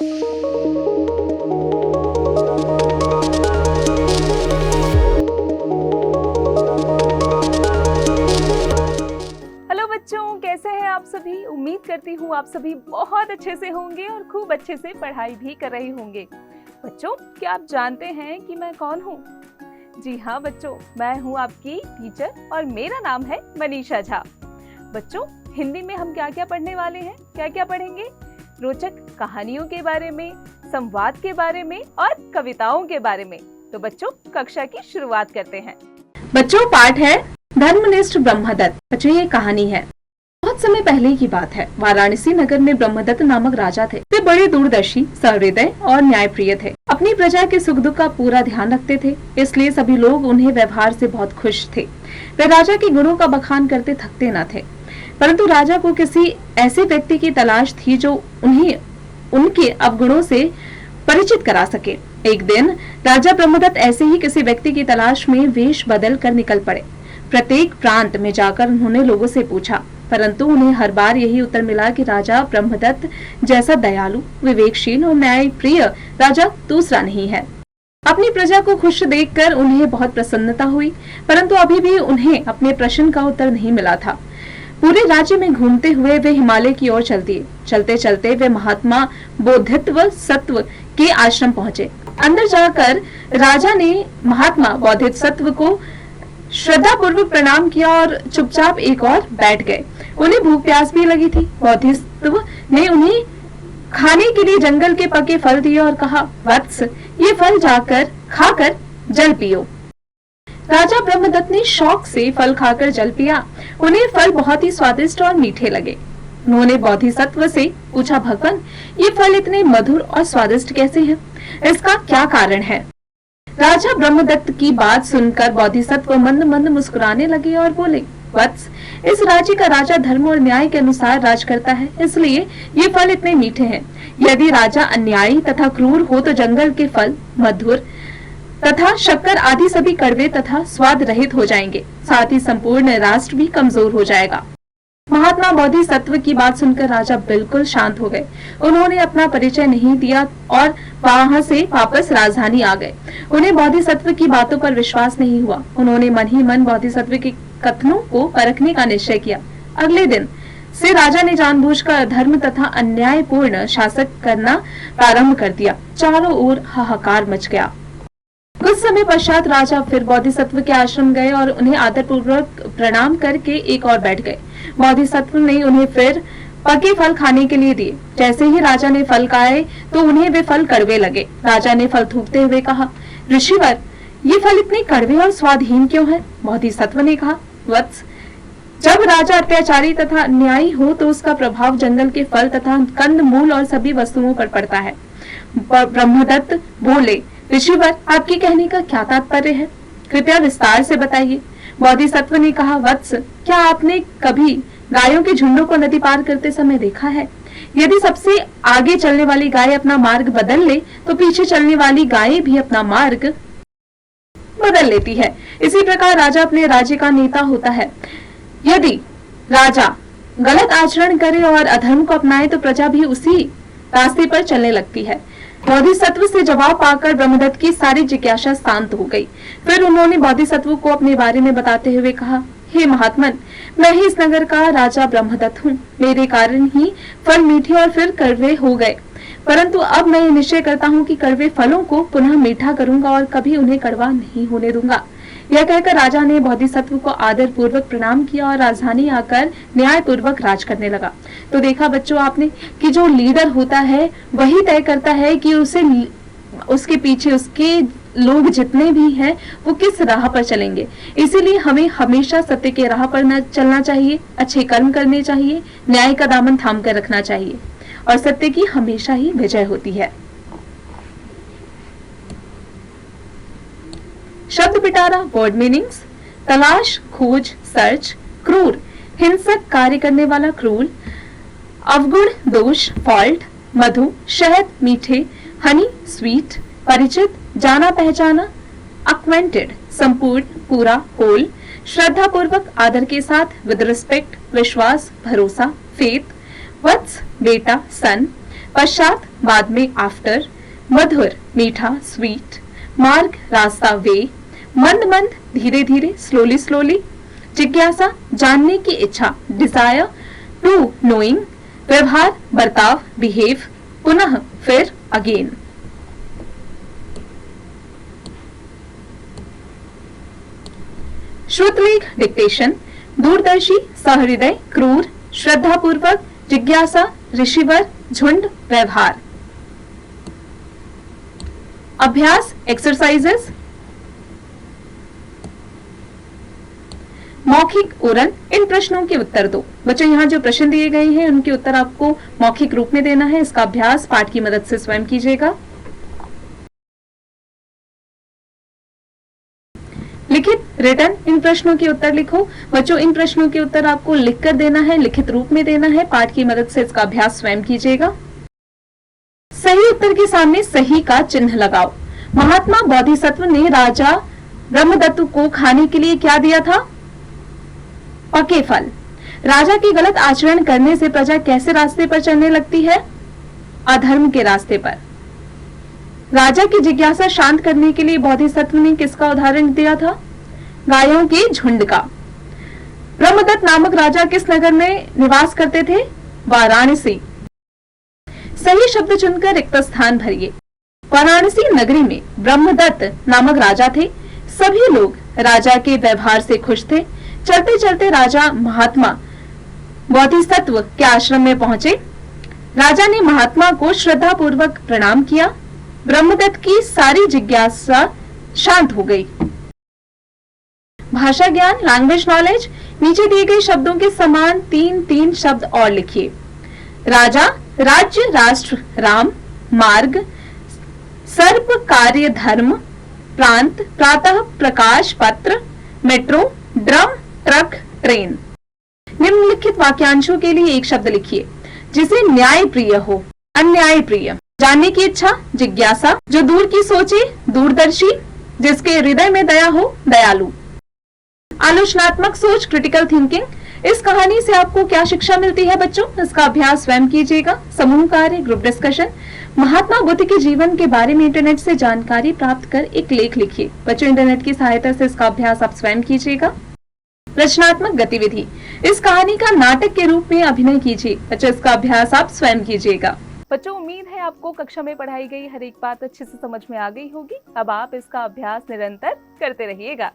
Hello बच्चों, कैसे हैं आप सभी। उम्मीद करती हूँ आप सभी बहुत अच्छे से होंगे और खूब अच्छे से पढ़ाई भी कर रहे होंगे। बच्चों, क्या आप जानते हैं कि मैं कौन हूँ? जी हाँ बच्चों, मैं हूँ आपकी टीचर और मेरा नाम है मनीषा झा। बच्चों, हिंदी में हम क्या क्या पढ़ने वाले हैं, क्या क्या पढ़ेंगे? रोचक कहानियों के बारे में, संवाद के बारे में और कविताओं के बारे में। तो बच्चों, कक्षा की शुरुआत करते हैं। बच्चों, पाठ है धर्मनिष्ठ ब्रह्मदत्त। बच्चों, ये कहानी है। बहुत समय पहले की बात है। वाराणसी नगर में ब्रह्मदत्त नामक राजा थे। वे बड़े दूरदर्शी, सहृदय और न्यायप्रिय थे। अपनी प्रजा के सुख दुख का पूरा ध्यान रखते थे, इसलिए सभी लोग उन्हें व्यवहार से बहुत खुश थे। वे राजा के गुणों का बखान करते थकते न थे, परंतु राजा को किसी ऐसे व्यक्ति की तलाश थी जो उन्हें उनके अवगुणों से परिचित करा सके। एक दिन राजा ब्रह्मदत्त ऐसे ही किसी व्यक्ति की तलाश में वेश बदल कर निकल पड़े। प्रत्येक प्रांत में जाकर उन्होंने लोगों से पूछा, परंतु उन्हें हर बार यही उत्तर मिला कि राजा ब्रह्मदत्त जैसा दयालु, विवेकशील और न्यायप्रिय राजा दूसरा नहीं है। अपनी प्रजा को खुश देखकर उन्हें बहुत प्रसन्नता हुई, परंतु अभी भी उन्हें अपने प्रश्न का उत्तर नहीं मिला था। पूरे राज्य में घूमते हुए वे हिमालय की ओर चल दिए। चलते चलते वे महात्मा बोधिसत्व सत्व के आश्रम पहुंचे। अंदर जाकर राजा ने महात्मा बोधिसत्व को श्रद्धा पूर्वक प्रणाम किया और चुपचाप एक और बैठ गए। उन्हें भूख प्यास भी लगी थी। बोधिसत्व ने उन्हें खाने के लिए जंगल के पके फल दिए और कहा, वत्स, ये फल जाकर खाकर जल पियो। राजा ब्रह्मदत्त ने शौक से फल खाकर जल पिया। उन्हें फल बहुत ही स्वादिष्ट और मीठे लगे। उन्होंने बोधिसत्व से पूछा, भगवान, ये फल इतने मधुर और स्वादिष्ट कैसे हैं? इसका क्या कारण है? राजा ब्रह्मदत्त की बात सुनकर बोधिसत्व मंद मंद मुस्कुराने लगे और बोले, वत्स, इस राज्य का राजा धर्म और न्याय के अनुसार राज करता है, इसलिए ये फल इतने मीठे हैं। यदि राजा अन्यायी तथा क्रूर हो तो जंगल के फल मधुर तथा शक्कर आदि सभी कड़वे तथा स्वाद रहित हो जाएंगे। साथ ही संपूर्ण राष्ट्र भी कमजोर हो जाएगा। महात्मा बोधिसत्व की बात सुनकर राजा बिल्कुल शांत हो गए। उन्होंने अपना परिचय नहीं दिया और वहां से वापस राजधानी आ गए। उन्हें बोधिसत्व की बातों पर विश्वास नहीं हुआ। उन्होंने मन ही मन बोधिसत्व के कथनों को परखने का निश्चय किया। अगले दिन से राजा ने जानबूझकर धर्म तथा अन्यायपूर्ण शासन करना प्रारंभ कर दिया। चारों ओर हाहाकार मच गया। कुछ समय पश्चात राजा फिर बोधिसत्व के आश्रम गए और उन्हें आदर पूर्वक प्रणाम करके एक और बैठ गए। बोधिसत्व ने उन्हें फिर पके फल खाने के लिए दिए। जैसे ही राजा ने फल खाए तो उन्हें वे फल कड़वे लगे। राजा ने फल थूकते हुए कहा, ऋषिवर, ये फल इतने कड़वे और स्वादहीन क्यों हैं? बोधिसत्व ने कहा, वत्स, जब राजा अत्याचारी तथा अन्यायी हो तो उसका प्रभाव जंगल के फल तथा कंद मूल और सभी वस्तुओं पर पड़ता है। ब्रह्मदत्त बोले, ऋषिवर, आपके कहने का क्या तात्पर्य है? कृपया विस्तार से बताइए। बोधिसत्व ने कहा, वत्स, क्या आपने कभी गायों के झुंडों को नदी पार करते समय देखा है? यदि सबसे आगे चलने वाली गाय अपना मार्ग बदल ले तो पीछे चलने वाली गाय भी अपना मार्ग बदल लेती है। इसी प्रकार राजा अपने राज्य का नेता होता है। यदि राजा गलत आचरण करे और अधर्म को अपनाए तो प्रजा भी उसी रास्ते पर चलने लगती है। बोधिसत्व से जवाब पाकर ब्रह्मदत्त की सारी जिज्ञासा शांत हो गई। फिर उन्होंने बोधिसत्व को अपने बारे में बताते हुए कहा, हे महात्मन, मैं ही इस नगर का राजा ब्रह्मदत्त हूँ। मेरे कारण ही फल मीठे और फिर कड़वे हो गए, परंतु अब मैं ये निश्चय करता हूँ कि कड़वे फलों को पुनः मीठा करूंगा और कभी उन्हें कड़वा नहीं होने दूंगा। यह कहकर राजा ने बोधिसत्व को आदर पूर्वक प्रणाम किया और राजधानी आकर न्याय पूर्वक राज करने लगा। तो देखा बच्चों आपने कि जो लीडर होता है वही तय करता है कि उसके पीछे उसके लोग जितने भी हैं वो किस राह पर चलेंगे। इसीलिए हमें हमेशा सत्य के राह पर चलना चाहिए, अच्छे कर्म करने चाहिए, न्याय का दामन थाम कर रखना चाहिए और सत्य की हमेशा ही विजय होती है। शब्द पिटारा, वर्ड मीनिंग्स, तलाश, खोज, सर्च, क्रूर, हिंसक कार्य करने वाला, क्रूर, अवगुण, दोष, फॉल्ट, मधु, शहद, मीठे, हनी, स्वीट, परिचित, जाना पहचाना, अक्वेंटेड, संपूर्ण, पूरा, होल, श्रद्धा पूर्वक, आदर के साथ, विद रिस्पेक्ट, विश्वास, भरोसा, फेथ, वत्स, बेटा, सन, पश्चात, बाद में, आफ्टर, मधुर, मीठा, स्वीट, मार्ग, रास्ता, वे, मंद मंद, धीरे धीरे, स्लोली स्लोली, जिज्ञासा, जानने की इच्छा, डिजायर, टू नोइंग, व्यवहार, बर्ताव, बिहेव, पुनः, फिर, अगेन। श्रुतलेख, डिक्टेशन, दूरदर्शी, सहृदय, क्रूर, श्रद्धापूर्वक, जिज्ञासा, ऋषिवर, झुंड, व्यवहार। अभ्यास, एक्सरसाइजेस, मौखिक उड़न। इन प्रश्नों के उत्तर दो। बच्चों, यहाँ जो प्रश्न दिए गए हैं उनके उत्तर आपको मौखिक रूप में देना है। इसका अभ्यास पाठ की मदद से स्वयं कीजिएगा। लिखित, रिटन, इन प्रश्नों के उत्तर लिखो। बच्चों, इन प्रश्नों के उत्तर आपको लिखकर देना है, लिखित रूप में देना है। पाठ की मदद से इसका अभ्यास स्वयं कीजिएगा। सही उत्तर के सामने सही का चिन्ह लगाओ। महात्मा बोधिसत्व ने राजा ब्रह्मदत्त को खाने के लिए क्या दिया था? पके फल। राजा के गलत आचरण करने से प्रजा कैसे रास्ते पर चलने लगती है? अधर्म के रास्ते पर। राजा की जिज्ञासा शांत करने के लिए बोधिसत्व ने किसका उदाहरण दिया था? गायों के झुंड का। ब्रह्मदत्त नामक राजा किस नगर में निवास करते थे? वाराणसी। सही शब्द चुनकर रिक्त स्थान भरिए। वाराणसी नगरी में ब्रह्मदत्त नामक राजा थे। सभी लोग राजा के व्यवहार से खुश थे। चलते चलते राजा महात्मा बोधिसत्व के आश्रम में पहुंचे। राजा ने महात्मा को श्रद्धा पूर्वक प्रणाम किया। ब्रह्मदत्त की सारी जिज्ञासा शांत हो गई। भाषा ज्ञान, लैंग्वेज नॉलेज। नीचे दिए गए शब्दों के समान तीन तीन शब्द और लिखिए। राजा, राज्य, राष्ट्र, राम, मार्ग, सर्प, कार्य, धर्म, प्रांत, प्रातः, प्रकाश, पत्र, मेट्रो, ड्रम, ट्रक, ट्रेन। निम्नलिखित वाक्यांशों के लिए एक शब्द लिखिए जिसे न्याय प्रिय हो। अन्याय प्रिय। जानने की इच्छा, जिज्ञासा। जो दूर की सोचे, दूरदर्शी। जिसके हृदय में दया हो, दयालु। आलोचनात्मक सोच, क्रिटिकल थिंकिंग। इस कहानी से आपको क्या शिक्षा मिलती है बच्चों? इसका अभ्यास स्वयं कीजिएगा। समूह कार्य, ग्रुप डिस्कशन। महात्मा बुद्ध के जीवन के बारे में इंटरनेट से जानकारी प्राप्त कर एक लेख लिखिए। बच्चों, इंटरनेट की सहायता से इसका अभ्यास आप स्वयं कीजिएगा। रचनात्मक गतिविधि। इस कहानी का नाटक के रूप में अभिनय कीजिए। बच्चों, इसका अभ्यास आप स्वयं कीजिएगा। बच्चों, उम्मीद है आपको कक्षा में पढ़ाई गई हर एक बात अच्छे से समझ में आ गई होगी। अब आप इसका अभ्यास निरंतर करते रहिएगा।